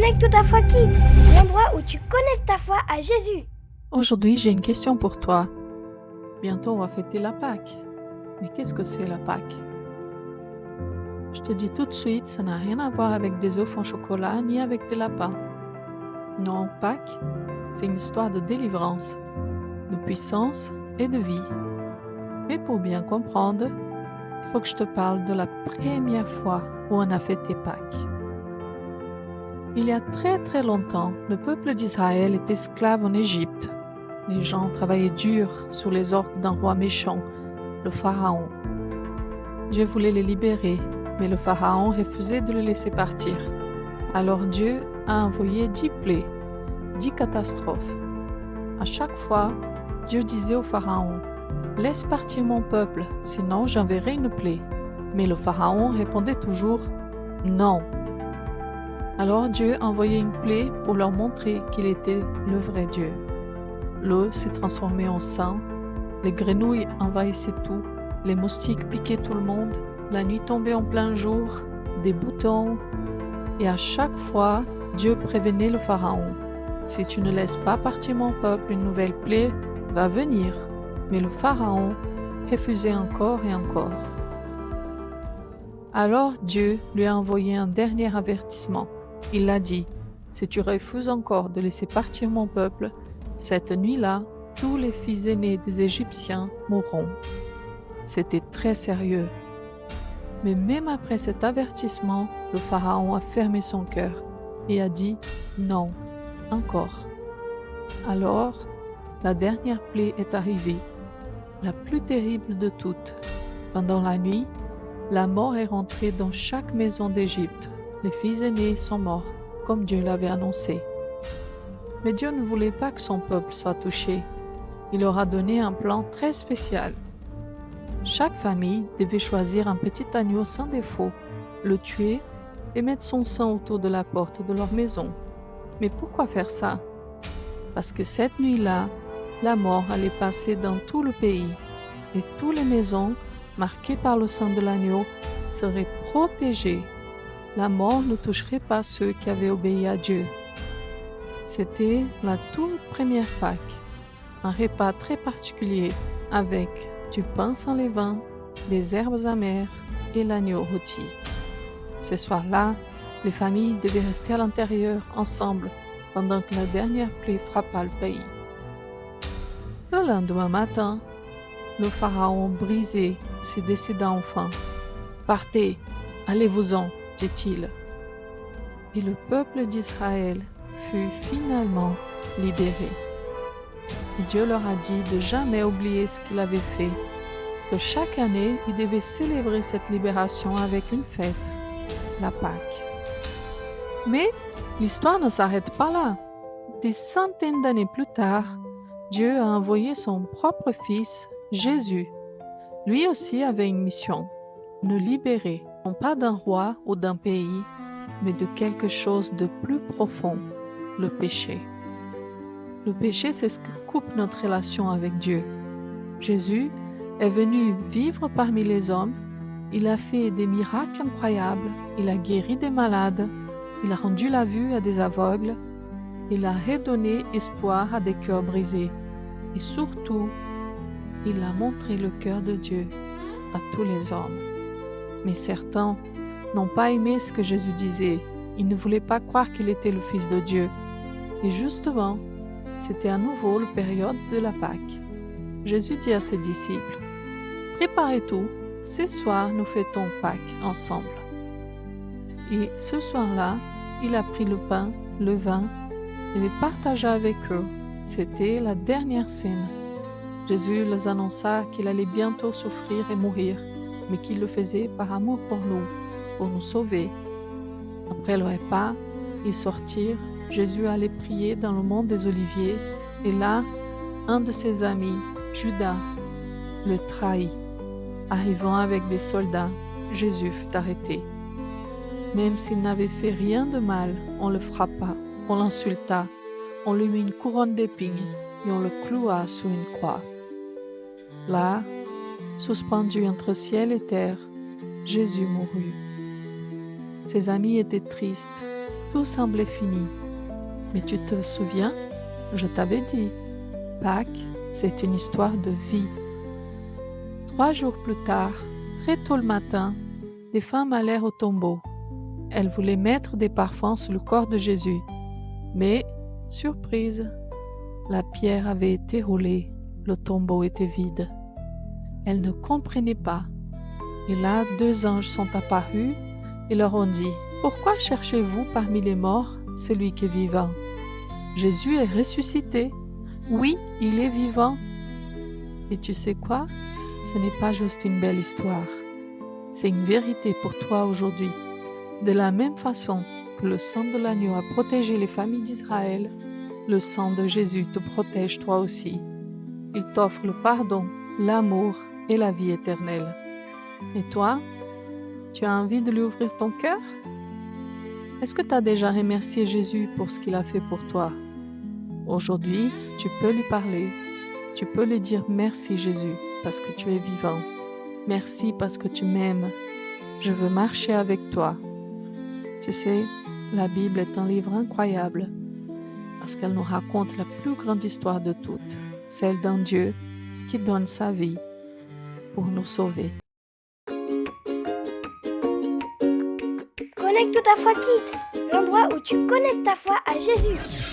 Connecte ta foi Kids, l'endroit où tu connectes ta foi à Jésus. Aujourd'hui, j'ai une question pour toi. Bientôt, on va fêter la Pâque. Mais qu'est-ce que c'est la Pâque? Je te dis tout de suite, ça n'a rien à voir avec des œufs en chocolat ni avec des lapins. Non, Pâques, c'est une histoire de délivrance, de puissance et de vie. Mais pour bien comprendre, il faut que je te parle de la première fois où on a fêté Pâques. Il y a très très longtemps, le peuple d'Israël était esclave en Égypte. Les gens travaillaient dur sous les ordres d'un roi méchant, le Pharaon. Dieu voulait les libérer, mais le Pharaon refusait de les laisser partir. Alors Dieu a envoyé 10 plaies, 10 catastrophes. À chaque fois, Dieu disait au Pharaon, « Laisse partir mon peuple, sinon j'enverrai une plaie. » Mais le Pharaon répondait toujours, « Non. » Alors Dieu envoyait une plaie pour leur montrer qu'il était le vrai Dieu. L'eau s'est transformée en sang, les grenouilles envahissaient tout, les moustiques piquaient tout le monde, la nuit tombait en plein jour, des boutons, et à chaque fois, Dieu prévenait le Pharaon. « Si tu ne laisses pas partir mon peuple, une nouvelle plaie va venir. » Mais le Pharaon refusait encore et encore. Alors Dieu lui a envoyé un dernier avertissement. Il a dit, « Si tu refuses encore de laisser partir mon peuple, cette nuit-là, tous les fils aînés des Égyptiens mourront. » C'était très sérieux. Mais même après cet avertissement, le Pharaon a fermé son cœur et a dit, « Non, encore. » Alors, la dernière plaie est arrivée, la plus terrible de toutes. Pendant la nuit, la mort est rentrée dans chaque maison d'Égypte. Les fils aînés sont morts, comme Dieu l'avait annoncé. Mais Dieu ne voulait pas que son peuple soit touché. Il leur a donné un plan très spécial. Chaque famille devait choisir un petit agneau sans défaut, le tuer et mettre son sang autour de la porte de leur maison. Mais pourquoi faire ça? Parce que cette nuit-là, la mort allait passer dans tout le pays et toutes les maisons marquées par le sang de l'agneau seraient protégées. La mort ne toucherait pas ceux qui avaient obéi à Dieu. C'était la toute première Pâque, un repas très particulier avec du pain sans levain, des herbes amères et l'agneau rôti. Ce soir-là, les familles devaient rester à l'intérieur ensemble pendant que la dernière pluie frappa le pays. Le lendemain matin, le Pharaon brisé se décida enfin. « Partez, allez-vous-en » dit-il. Et le peuple d'Israël fut finalement libéré. Et Dieu leur a dit de jamais oublier ce qu'il avait fait, que chaque année, ils devaient célébrer cette libération avec une fête, la Pâque. Mais l'histoire ne s'arrête pas là. Des centaines d'années plus tard, Dieu a envoyé son propre fils, Jésus. Lui aussi avait une mission, nous libérer, non pas d'un roi ou d'un pays, mais de quelque chose de plus profond, le péché. Le péché, c'est ce qui coupe notre relation avec Dieu. Jésus est venu vivre parmi les hommes, il a fait des miracles incroyables, il a guéri des malades, il a rendu la vue à des aveugles, il a redonné espoir à des cœurs brisés. Et surtout, il a montré le cœur de Dieu à tous les hommes. Mais certains n'ont pas aimé ce que Jésus disait. Ils ne voulaient pas croire qu'il était le Fils de Dieu. Et justement, c'était à nouveau la période de la Pâque. Jésus dit à ses disciples, « Préparez tout, ce soir nous fêtons Pâques ensemble. » Et ce soir-là, il a pris le pain, le vin, et les partagea avec eux. C'était la dernière scène. Jésus leur annonça qu'il allait bientôt souffrir et mourir, mais qu'il le faisait par amour pour nous sauver. Après le repas, ils sortirent, Jésus allait prier dans le mont des Oliviers, et là, un de ses amis, Judas, le trahit. Arrivant avec des soldats, Jésus fut arrêté. Même s'il n'avait fait rien de mal, on le frappa, on l'insulta, on lui mit une couronne d'épines et on le cloua sous une croix. Là, suspendu entre ciel et terre, Jésus mourut. Ses amis étaient tristes, tout semblait fini. Mais tu te souviens, je t'avais dit, Pâques, c'est une histoire de vie. 3 jours plus tard, très tôt le matin, des femmes allèrent au tombeau. Elles voulaient mettre des parfums sur le corps de Jésus. Mais, surprise, la pierre avait été roulée, le tombeau était vide. Elles ne comprenaient pas. Et là, 2 anges sont apparus et leur ont dit, « Pourquoi cherchez-vous parmi les morts celui qui est vivant? Jésus est ressuscité. Oui, il est vivant. » Et tu sais quoi? Ce n'est pas juste une belle histoire. C'est une vérité pour toi aujourd'hui. De la même façon que le sang de l'agneau a protégé les familles d'Israël, le sang de Jésus te protège toi aussi. Il t'offre le pardon, l'amour et la vie éternelle. Et toi, tu as envie de lui ouvrir ton cœur? Est-ce que tu as déjà remercié Jésus pour ce qu'il a fait pour toi? Aujourd'hui, tu peux lui parler. Tu peux lui dire merci Jésus parce que tu es vivant. Merci parce que tu m'aimes. Je veux marcher avec toi. Tu sais, la Bible est un livre incroyable parce qu'elle nous raconte la plus grande histoire de toutes, celle d'un Dieu qui donne sa vie pour nous sauver. Connecte ta foi Kids, l'endroit où tu connectes ta foi à Jésus.